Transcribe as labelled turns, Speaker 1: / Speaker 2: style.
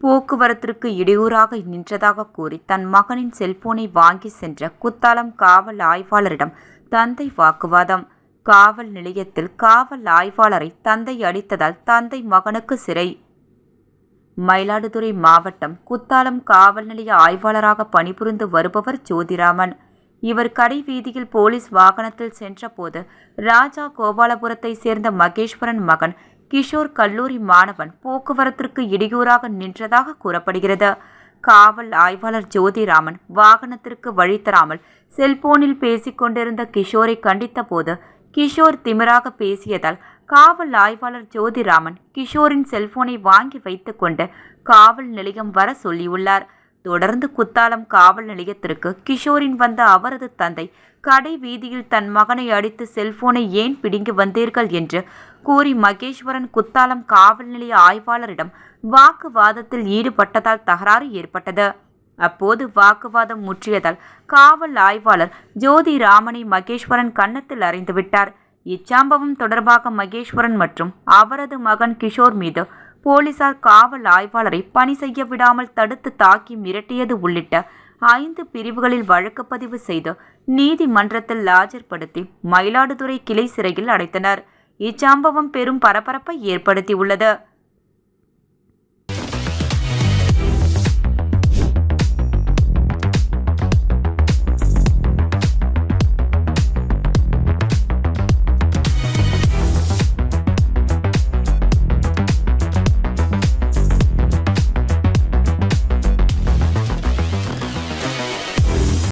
Speaker 1: போக்குவரத்திற்கு இடையூறாக நின்றதாக கூறி தன் மகனின் செல்போனை வாங்கி சென்ற குத்தாலம் காவல் ஆய்வாளரிடம் தந்தை வாக்குவாதம். காவல் நிலையத்தில் காவல் ஆய்வாளரை தந்தை அடித்ததால் தந்தை மகனுக்கு சிறை. மயிலாடுதுறை மாவட்டம் குத்தாலம் காவல் நிலைய ஆய்வாளராக பணிபுரிந்து வருபவர் ஜோதிராமன். இவர் கடை வீதியில் போலீஸ் வாகனத்தில் சென்றபோது ராஜா கோபாலபுரத்தை சேர்ந்த மகேஸ்வரன் மகன் கிஷோர் கல்லூரி மாணவன் போக்குவரத்திற்கு இடையூறாக நின்றதாக கூறப்படுகிறது. காவல் ஆய்வாளர் ஜோதிராமன் வாகனத்திற்கு வழி தராமல் செல்போனில் பேசிக் கொண்டிருந்த கிஷோரை கண்டித்த போது கிஷோர் திமிராக பேசியதால் காவல் ஆய்வாளர் ஜோதிராமன் கிஷோரின் செல்போனை வாங்கி வைத்துக் கொண்டு காவல் நிலையம் வர சொல்லியுள்ளார். தொடர்ந்து குத்தாலம் காவல் நிலையத்திற்கு கிஷோரின் வந்த அவரது தந்தை கடை வீதியில் தன் மகனை அடித்து செல்போனை ஏன் பிடுங்கி வந்தீர்கள் என்று கூறி மகேஸ்வரன் குத்தாலம் காவல் நிலைய ஆய்வாளரிடம் வாக்குவாதத்தில் ஈடுபட்டதால் தகராறு ஏற்பட்டது. அப்போது வாக்குவாதம் முற்றியதால் காவல் ஆய்வாளர் ஜோதிராமனை மகேஸ்வரன் கன்னத்தில் அறைந்துவிட்டார். இச்சம்பவம் தொடர்பாக மகேஸ்வரன் மற்றும் அவரது மகன் கிஷோர் மீது போலீசார் காவல் ஆய்வாளரை பணி செய்ய விடாமல் தடுத்து தாக்கி மிரட்டியது உள்ளிட்ட 5 பிரிவுகளில் வழக்கு பதிவு செய்து நீதிமன்றத்தில் ஆஜர்படுத்தி மயிலாடுதுறை கிளை சிறையில் அடைத்தனர். இச்சம்பவம் பெரும் பரபரப்பை ஏற்படுத்தியுள்ளது.